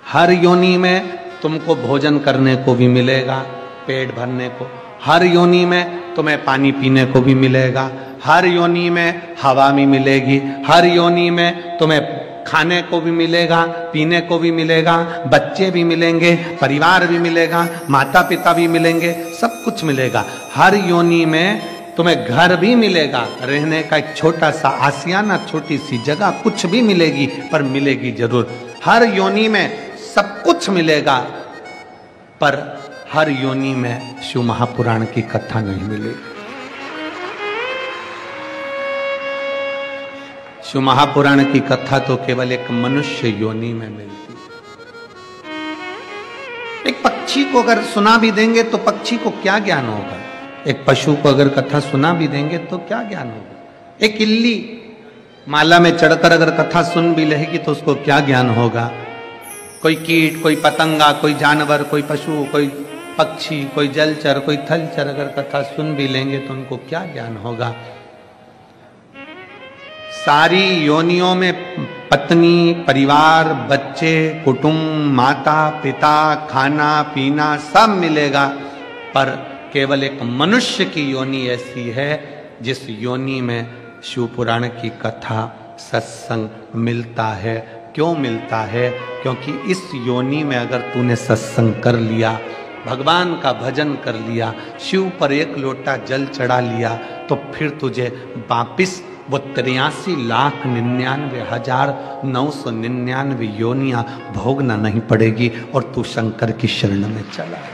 हर योनि में तुमको भोजन करने को भी मिलेगा, पेट भरने को, हर योनि में तुम्हें पानी पीने को भी मिलेगा, हर योनि में हवा भी मिलेगी, हर योनि में तुम्हें खाने को भी मिलेगा, पीने को भी मिलेगा, बच्चे भी मिलेंगे, परिवार भी मिलेगा, माता पिता भी मिलेंगे, सब कुछ मिलेगा। हर योनि में तुम्हें घर भी मिलेगा, रहने का एक छोटा सा आसियाना, छोटी सी जगह, कुछ भी मिलेगी, पर मिलेगी जरूर। हर योनि में सब कुछ मिलेगा, पर हर योनि में शिव महापुराण की कथा नहीं मिलेगी। शिव महापुराण की कथा तो केवल एक मनुष्य योनि में मिलती है। एक पक्षी को अगर सुना भी देंगे तो पक्षी को क्या ज्ञान होगा? एक पशु को अगर कथा सुना भी देंगे तो क्या ज्ञान होगा? एक इल्ली माला में चढ़कर अगर कथा सुन भी लेगी तो उसको क्या ज्ञान होगा? कोई कीट, कोई पतंगा, कोई जानवर, कोई पशु, कोई पक्षी, कोई जलचर, कोई थलचर अगर कथा सुन भी लेंगे तो उनको क्या ज्ञान होगा। सारी योनियों में पत्नी, परिवार, बच्चे, कुटुंब, माता पिता, खाना पीना सब मिलेगा, पर केवल एक मनुष्य की योनि ऐसी है जिस योनि में शिव पुराण की कथा सत्संग मिलता है। क्यों मिलता है? क्योंकि इस योनि में अगर तूने सत्संग कर लिया, भगवान का भजन कर लिया, शिव पर एक लोटा जल चढ़ा लिया, तो फिर तुझे वापिस वो 83,99,999 योनियां भोगना नहीं पड़ेगी और तू शंकर की शरण में चला जाए।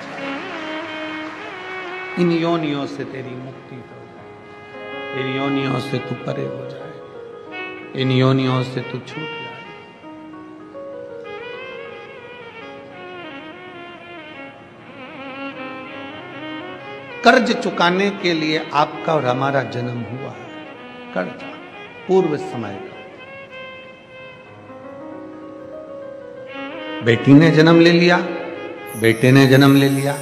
इन योनियों से तेरी मुक्ति हो जाए, इन योनियों से तू परे हो जाए, इन योनियों से तू छूट जाए। कर्ज चुकाने के लिए आपका और हमारा जन्म हुआ है, कर्ज पूर्व समय का। बेटी ने जन्म ले लिया, बेटे ने जन्म ले लिया,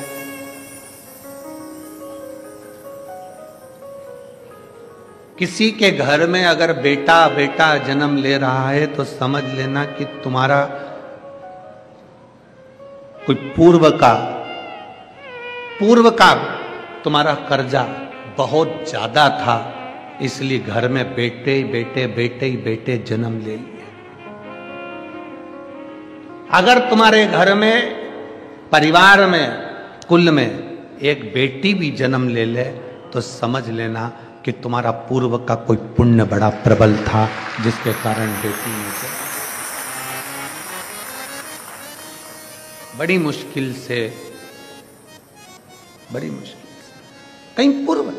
किसी के घर में अगर बेटा बेटा जन्म ले रहा है तो समझ लेना कि तुम्हारा कोई पूर्व का तुम्हारा कर्जा बहुत ज्यादा था, इसलिए घर में बेटे बेटे बेटे ही बेटे जन्म ले लिए। अगर तुम्हारे घर में, परिवार में, कुल में एक बेटी भी जन्म ले ले तो समझ लेना कि तुम्हारा पूर्व का कोई पुण्य बड़ा प्रबल था जिसके कारण बेटी ने जन्म। बड़ी मुश्किल से कहीं पूर्व,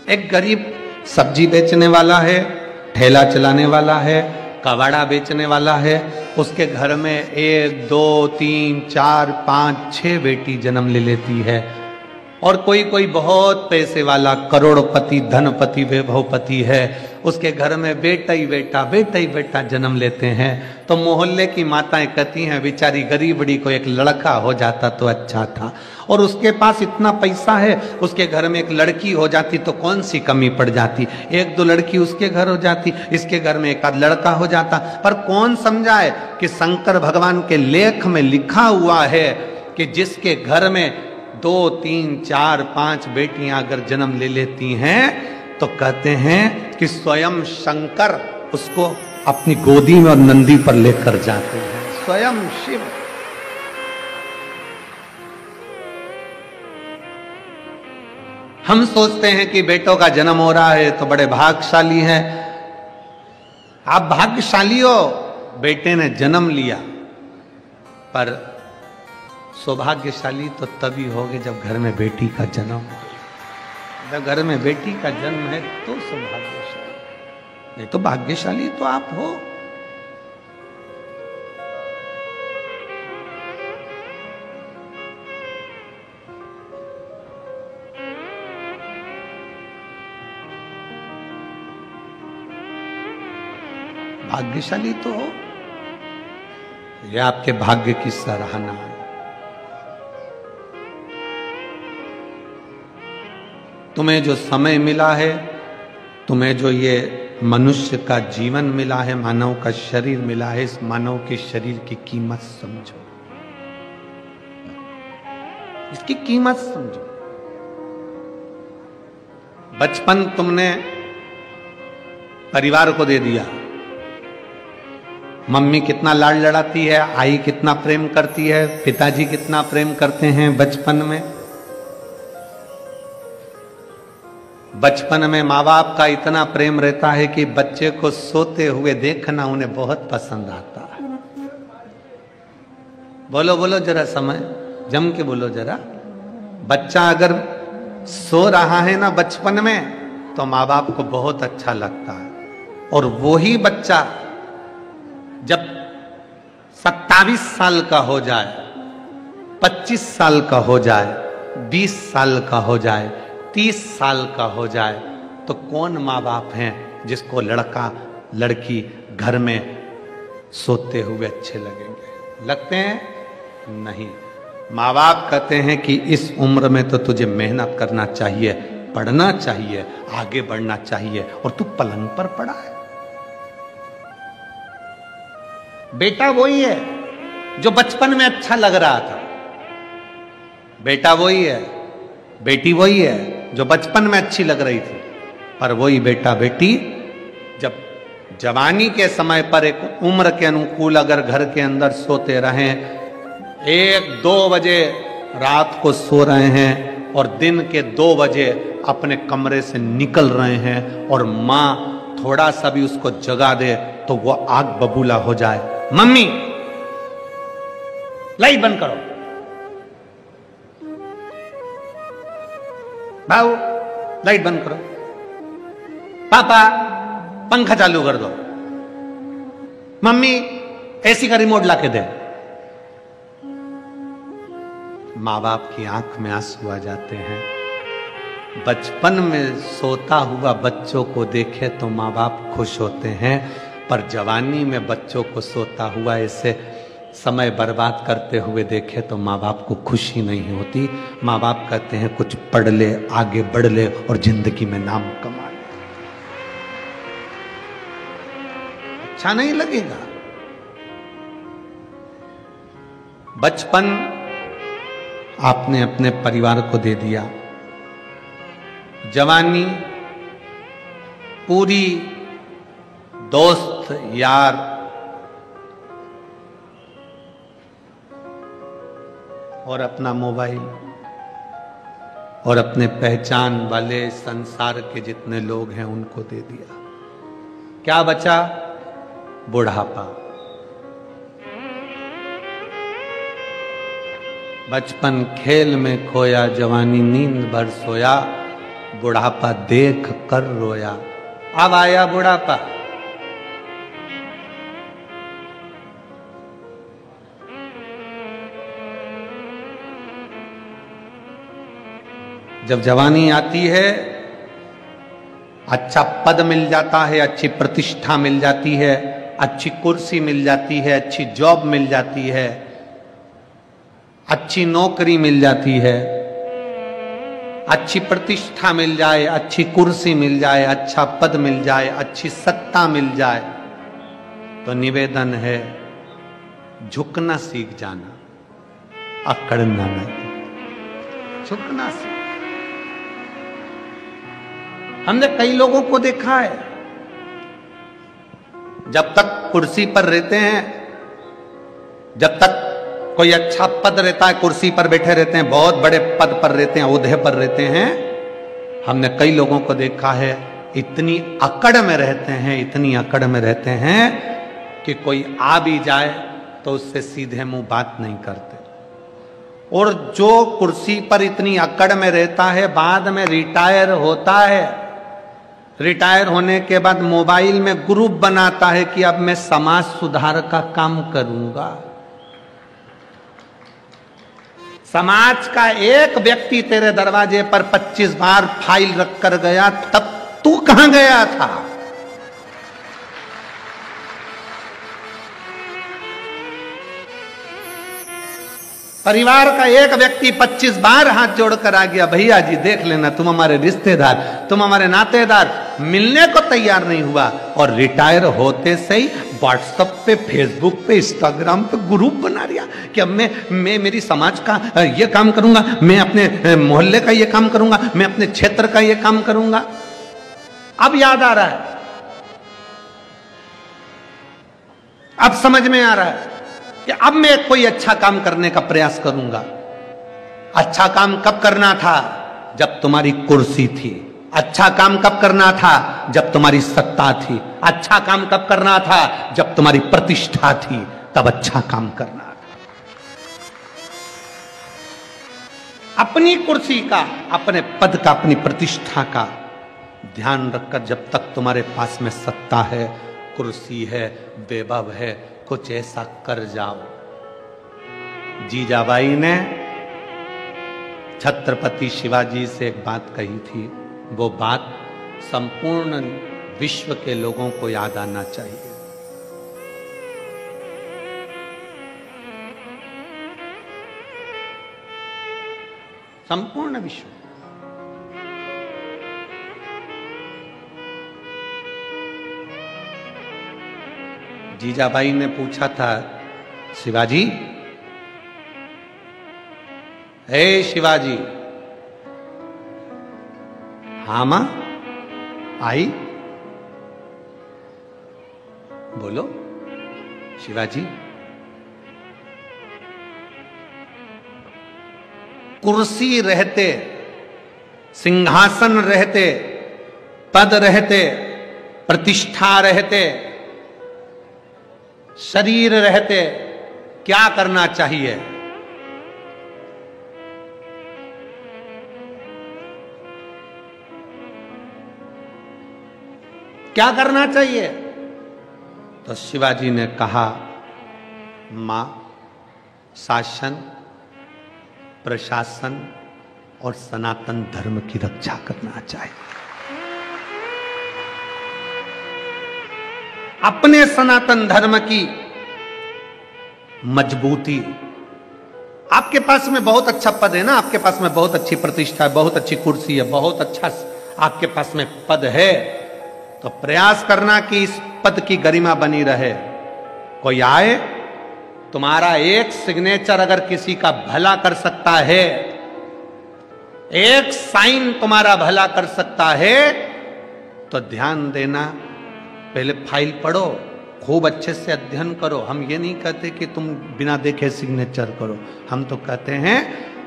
एक गरीब सब्जी बेचने वाला है, ठेला चलाने वाला है, कबाड़ा बेचने वाला है, उसके घर में 1 2 3 4 5 6 बेटी जन्म ले लेती है। और कोई बहुत पैसे वाला करोड़पति, धनपति, वैभवपति है, उसके घर में बेटा ही बेटा जन्म लेते हैं। तो मोहल्ले की माताएं कहती हैं बेचारी गरीबड़ी को एक लड़का हो जाता तो अच्छा था, और उसके पास इतना पैसा है, उसके घर में एक लड़की हो जाती तो कौन सी कमी पड़ जाती, 1 2 लड़की उसके घर हो जाती, इसके घर में एक आध लड़का हो जाता। पर कौन समझाए कि शंकर भगवान के लेख में लिखा हुआ है कि जिसके घर में 2 3 4 5 बेटियां अगर जन्म ले लेती हैं तो कहते हैं कि स्वयं शंकर उसको अपनी गोदी में और नंदी पर लेकर जाते हैं, स्वयं शिव। हम सोचते हैं कि बेटों का जन्म हो रहा है तो बड़े भाग्यशाली हैं। आप भाग्यशाली हो, बेटे ने जन्म लिया, पर सौभाग्यशाली तो तभी होगे जब घर में बेटी का जन्म हो। जब घर में बेटी का जन्म है तो सौभाग्यशाली, नहीं तो भाग्यशाली तो आप हो। भाग्यशाली तो हो, यह आपके भाग्य की सराहना है। तुम्हें जो समय मिला है, तुम्हें जो ये मनुष्य का जीवन मिला है, मानव का शरीर मिला है, इस मानव के शरीर की कीमत समझो, इसकी कीमत समझो। बचपन तुमने परिवार को दे दिया, मम्मी कितना लाड लड़ाती है, आई कितना प्रेम करती है, पिताजी कितना प्रेम करते हैं बचपन में। बचपन में माँ बाप का इतना प्रेम रहता है कि बच्चे को सोते हुए देखना उन्हें बहुत पसंद आता है। बोलो बोलो जरा, समय जम के बोलो जरा। बच्चा अगर सो रहा है ना बचपन में तो माँ बाप को बहुत अच्छा लगता है, और वही बच्चा जब 27 साल का हो जाए, 25 साल का हो जाए, 20 साल का हो जाए, 30 साल का हो जाए, तो कौन माँ बाप हैं जिसको लड़का लड़की घर में सोते हुए अच्छे लगेंगे? लगते हैं? नहीं। माँ बाप कहते हैं कि इस उम्र में तो तुझे मेहनत करना चाहिए, पढ़ना चाहिए, आगे बढ़ना चाहिए, और तू पलंग पर पड़ा है। बेटा वही है जो बचपन में अच्छा लग रहा था, बेटा वही है, बेटी वही है जो बचपन में अच्छी लग रही थी, पर वही बेटा बेटी जब जवानी के समय पर एक उम्र के अनुकूल अगर घर के अंदर सोते रहें, 1-2 बजे रात को सो रहे हैं और दिन के 2 बजे अपने कमरे से निकल रहे हैं, और माँ थोड़ा सा भी उसको जगा दे तो वो आग बबूला हो जाए, मम्मी लाइट बंद करो, बाबू लाइट बंद करो, पापा पंखा चालू कर दो, मम्मी एसी का रिमोट लाके दे। माँ बाप की आंख में आंसू आ जाते हैं। बचपन में सोता हुआ बच्चों को देखे तो माँ बाप खुश होते हैं, पर जवानी में बच्चों को सोता हुआ ऐसे समय बर्बाद करते हुए देखे तो माँ बाप को खुशी नहीं होती। माँ बाप कहते हैं कुछ पढ़ ले, आगे बढ़ ले और जिंदगी में नाम कमा ले। अच्छा नहीं लगेगा? बचपन आपने अपने परिवार को दे दिया, जवानी पूरी दोस्त यार और अपना मोबाइल और अपने पहचान वाले संसार के जितने लोग हैं उनको दे दिया। क्या बचा? बुढ़ापा। बचपन खेल में खोया, जवानी नींद भर सोया, बुढ़ापा देख कर रोया। अब आया बुढ़ापा। जब जवानी आती है, अच्छा पद मिल जाता है, अच्छी प्रतिष्ठा मिल जाती है, अच्छी कुर्सी मिल जाती है, अच्छी जॉब मिल जाती है, अच्छी नौकरी मिल जाती है, अच्छी प्रतिष्ठा मिल जाए, अच्छी कुर्सी मिल जाए, अच्छा पद मिल जाए, अच्छी सत्ता मिल जाए, तो निवेदन है झुकना सीख जाना, अकड़ना नहीं। झुकना सीख। हमने कई लोगों को देखा है, जब तक कुर्सी पर रहते हैं, जब तक कोई अच्छा पद रहता है, कुर्सी पर बैठे रहते हैं, बहुत बड़े पद पर रहते हैं, ओहदे पर रहते हैं, हमने कई लोगों को देखा है इतनी अकड़ में रहते हैं, इतनी अकड़ में रहते हैं कि कोई आ भी जाए तो उससे सीधे मुंह बात नहीं करते। और जो कुर्सी पर इतनी अकड़ में रहता है, बाद में रिटायर होता है, रिटायर होने के बाद मोबाइल में ग्रुप बनाता है कि अब मैं समाज सुधार का काम करूंगा। समाज का एक व्यक्ति तेरे दरवाजे पर 25 बार फाइल रख कर गया, तब तू कहां गया था? परिवार का एक व्यक्ति 25 बार हाथ जोड़कर आ गया, भैया जी देख लेना, तुम हमारे रिश्तेदार, तुम हमारे नातेदार, मिलने को तैयार नहीं हुआ। और रिटायर होते से ही व्हाट्सएप पे, फेसबुक पे, इंस्टाग्राम पे ग्रुप बना दिया कि अब मैं मेरी समाज का ये काम करूंगा, मैं अपने मोहल्ले का ये काम करूंगा, मैं अपने क्षेत्र का ये काम करूंगा। अब याद आ रहा है, अब समझ में आ रहा है कि अब मैं कोई अच्छा काम करने का प्रयास करूंगा। अच्छा काम कब करना था? जब तुम्हारी कुर्सी थी। अच्छा काम कब करना था? जब तुम्हारी सत्ता थी। अच्छा काम कब करना था? जब तुम्हारी प्रतिष्ठा थी, तब अच्छा काम करना था। अपनी कुर्सी का, अपने पद का, अपनी प्रतिष्ठा का ध्यान रखकर, जब तक तुम्हारे पास में सत्ता है, कुर्सी है, वैभव है, कुछ ऐसा कर जाओ। जीजाबाई ने छत्रपति शिवाजी से एक बात कही थी, वो बात संपूर्ण विश्व के लोगों को याद आना चाहिए। संपूर्ण विश्व। जीजाबाई ने पूछा था, शिवाजी, हे शिवाजी। हाँ मां, आई, बोलो शिवाजी। कुर्सी रहते, सिंहासन रहते, पद रहते, प्रतिष्ठा रहते, शरीर रहते, क्या करना चाहिए? क्या करना चाहिए? तो शिवाजी ने कहा, मां, शासन, प्रशासन और सनातन धर्म की रक्षा करना चाहिए। अपने सनातन धर्म की मजबूती। आपके पास में बहुत अच्छा पद है ना, आपके पास में बहुत अच्छी प्रतिष्ठा है, बहुत अच्छी कुर्सी है, बहुत अच्छा आपके पास में पद है, तो प्रयास करना कि इस पद की गरिमा बनी रहे। कोई आए, तुम्हारा एक सिग्नेचर अगर किसी का भला कर सकता है, एक साइन तुम्हारा भला कर सकता है, तो ध्यान देना, पहले फाइल पढ़ो, खूब अच्छे से अध्ययन करो। हम ये नहीं कहते कि तुम बिना देखे सिग्नेचर करो, हम तो कहते हैं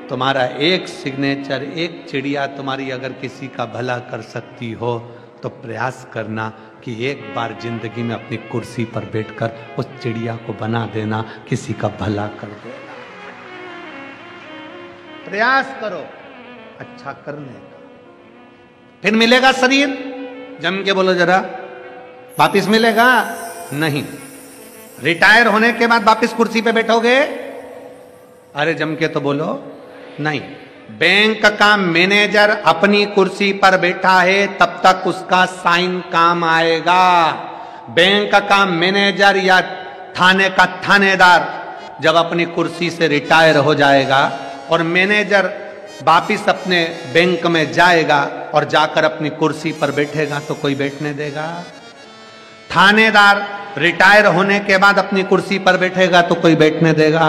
तुम्हारा एक सिग्नेचर, एक चिड़िया तुम्हारी अगर किसी का भला कर सकती हो, तो प्रयास करना कि एक बार जिंदगी में अपनी कुर्सी पर बैठकर उस चिड़िया को बना देना, किसी का भला कर देना। प्रयास करो अच्छा करने का। फिर मिलेगा शरीर, जम के बोलो जरा, वापिस मिलेगा? नहीं। रिटायर होने के बाद वापिस कुर्सी पे बैठोगे? अरे जम के तो बोलो, नहीं। बैंक का मैनेजर अपनी कुर्सी पर बैठा है तब तक उसका साइन काम आएगा। बैंक का मैनेजर या थाने का थानेदार जब अपनी कुर्सी से रिटायर हो जाएगा और मैनेजर वापिस अपने बैंक में जाएगा और जाकर अपनी कुर्सी पर बैठेगा, तो कोई बैठने देगा? थानेदार रिटायर होने के बाद अपनी कुर्सी पर बैठेगा तो कोई बैठने देगा?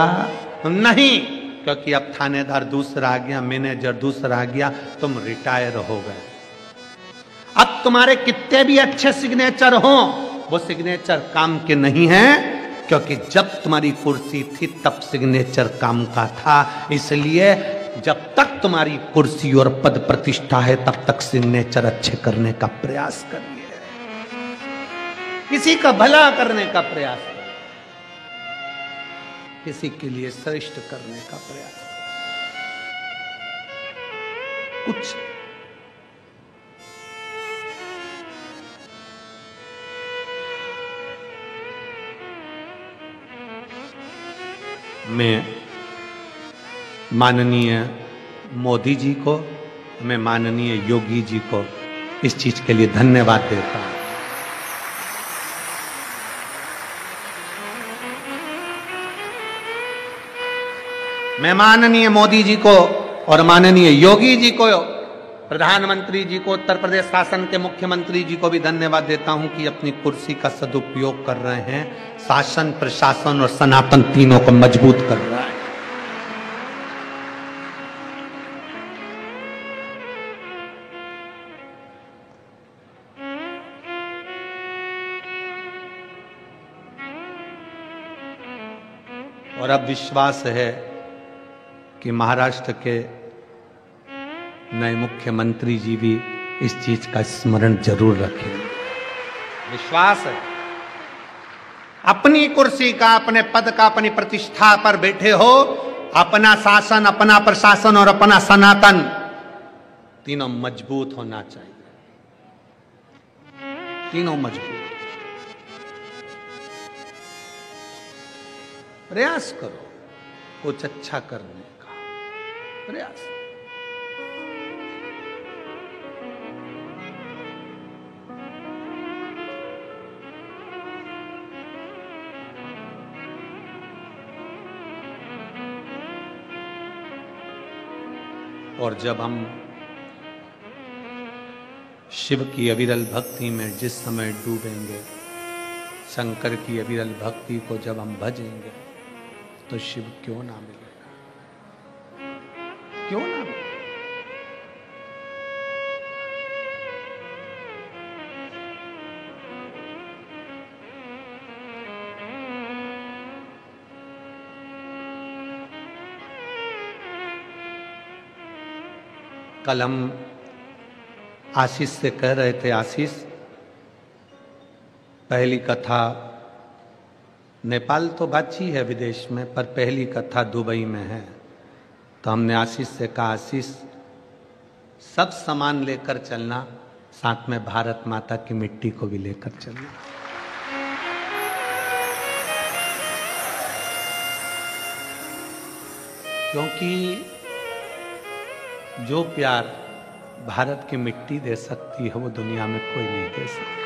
नहीं, क्योंकि अब थानेदार दूसरा आ गया, मैनेजर दूसरा आ गया, तुम रिटायर हो गए। अब तुम्हारे कितने भी अच्छे सिग्नेचर हो, वो सिग्नेचर काम के नहीं है, क्योंकि जब तुम्हारी कुर्सी थी तब सिग्नेचर काम का था। इसलिए जब तक तुम्हारी कुर्सी और पद प्रतिष्ठा है तब तक सिग्नेचर अच्छे करने का प्रयास करिए, किसी का भला करने का प्रयास करिए, किसी के लिए श्रेष्ठ करने का प्रयास करिए। कुछ मैं माननीय मोदी जी को, मैं माननीय योगी जी को इस चीज के लिए धन्यवाद देता हूं। मैं माननीय मोदी जी को और माननीय योगी जी को, प्रधानमंत्री जी को, उत्तर प्रदेश शासन के मुख्यमंत्री जी को भी धन्यवाद देता हूं कि अपनी कुर्सी का सदुपयोग कर रहे हैं, शासन, प्रशासन और सनातन तीनों को मजबूत कर रहा है। और अब विश्वास है कि महाराष्ट्र के नए मुख्यमंत्री जी भी इस चीज का स्मरण जरूर रखेंगे। विश्वास है। अपनी कुर्सी का, अपने पद का, अपनी प्रतिष्ठा पर बैठे हो, अपना शासन, अपना प्रशासन और अपना सनातन तीनों मजबूत होना चाहिए, तीनों मजबूत। प्रयास करो कुछ अच्छा करने का प्रयास। और जब हम शिव की अविरल भक्ति में जिस समय डूबेंगे, शंकर की अविरल भक्ति को जब हम भजेंगे, तो शिव क्यों ना मिलेगा, क्यों ना मिलेगा। कल हम आशीष से कह रहे थे, आशीष पहली कथा नेपाल तो बाची है विदेश में, पर पहली कथा दुबई में है। तो हमने आशीष से कहा, आशीष सब सामान लेकर चलना, साथ में भारत माता की मिट्टी को भी लेकर चलना। क्योंकि जो प्यार भारत की मिट्टी दे सकती है, वो दुनिया में कोई नहीं दे सकता।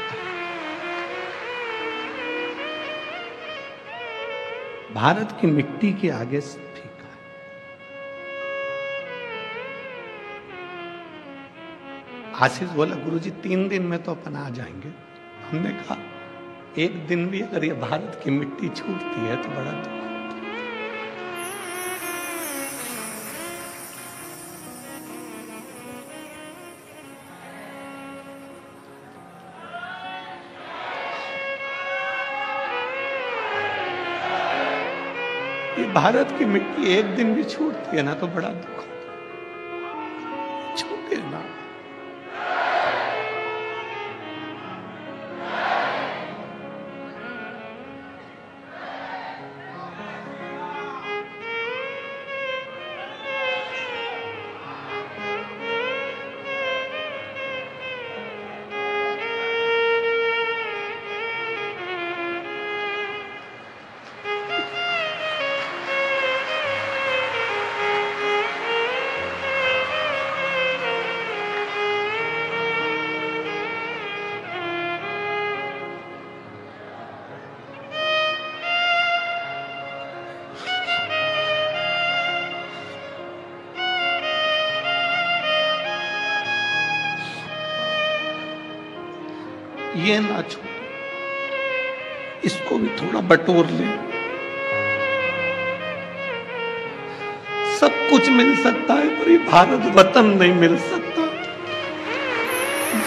भारत की मिट्टी के आगे सब फीका है। आशीष बोला, गुरुजी 3 दिन में तो अपन आ जाएंगे। हमने कहा, एक दिन भी अगर ये भारत की मिट्टी छूटती है तो बड़ा दुख। भारत की मिट्टी एक दिन भी छूटती है ना तो बड़ा दुख होता है। छूटे ना। ये ना छोड़ो, इसको भी थोड़ा बटोर ले। सब कुछ मिल सकता है पर ये भारत वतन नहीं मिल सकता।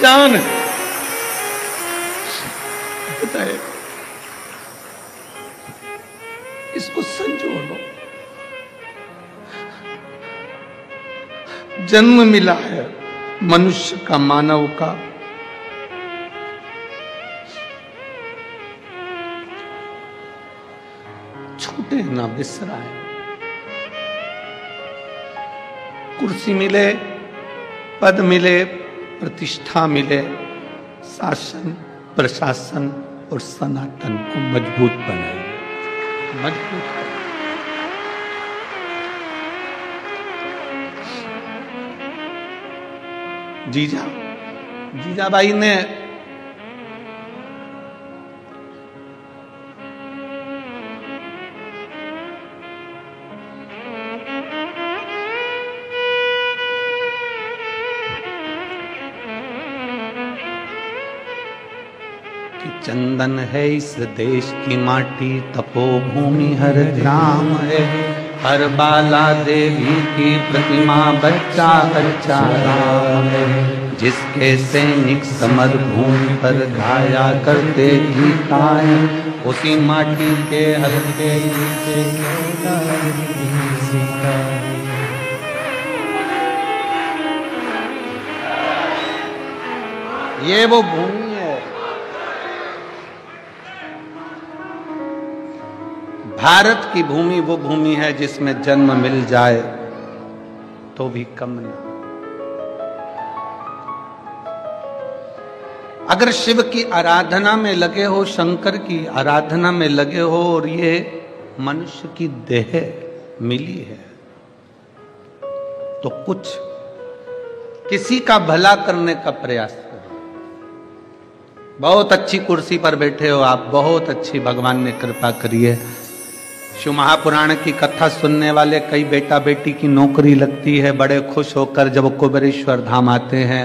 जान बताए, इसको संजो लो। जन्म मिला है मनुष्य का, मानव का, छूटे ना बिसराए। कुर्सी मिले, पद मिले, प्रतिष्ठा मिले, शासन प्रशासन और सनातन को मजबूत बनाए, मजबूत बनाए। जीजाबाई ने चंदन है इस देश की माटी, तपोभूमि हर ग्राम है, हर बाला देवी की प्रतिमा, बच्चा बच्चा राम है। जिसके सैनिक समर भूमि पर गाया करते गीताएं, उसी माटी के हल्के नीचे ये वो भूमि है। भारत की भूमि वो भूमि है जिसमें जन्म मिल जाए तो भी कम नहीं। अगर शिव की आराधना में लगे हो, शंकर की आराधना में लगे हो और ये मनुष्य की देह मिली है, तो कुछ किसी का भला करने का प्रयास करो। बहुत अच्छी कुर्सी पर बैठे हो आप, बहुत अच्छी, भगवान ने कृपा करी है, शिव महापुराण की कथा सुनने वाले कई बेटा बेटी की नौकरी लगती है, बड़े खुश होकर जब कुबेरेश्वर धाम आते हैं,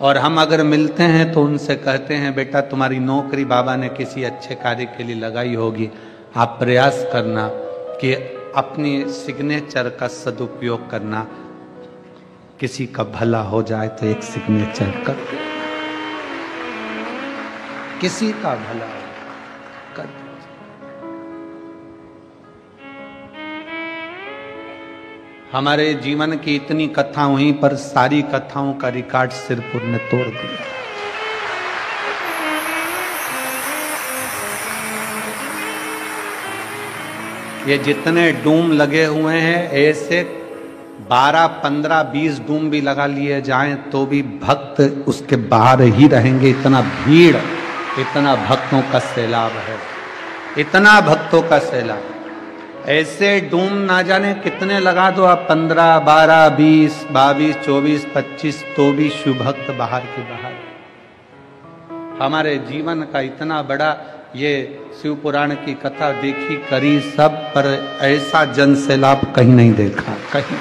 और हम अगर मिलते हैं तो उनसे कहते हैं बेटा तुम्हारी नौकरी बाबा ने किसी अच्छे कार्य के लिए लगाई होगी, आप प्रयास करना कि अपनी सिग्नेचर का सदुपयोग करना, किसी का भला हो जाए तो एक सिग्नेचर कर दे, किसी का भला कर दे। हमारे जीवन की इतनी कथा हुई पर सारी कथाओं का रिकॉर्ड सिरपुर ने तोड़ दिया। ये जितने डूम लगे हुए हैं ऐसे 12, 15, 20 डूम भी लगा लिए जाएं तो भी भक्त उसके बाहर ही रहेंगे। इतना भीड़, इतना भक्तों का सैलाब है, इतना भक्तों का सैलाब। ऐसे डूम ना जाने कितने लगा दो आप, 15, 12, 20, 22, 24, 25, तो भी शिव भक्त बाहर के बाहर। हमारे जीवन का इतना बड़ा ये शिव पुराण की कथा देखी करी सब, पर ऐसा जन सैलाब कहीं नहीं देखा, कहीं।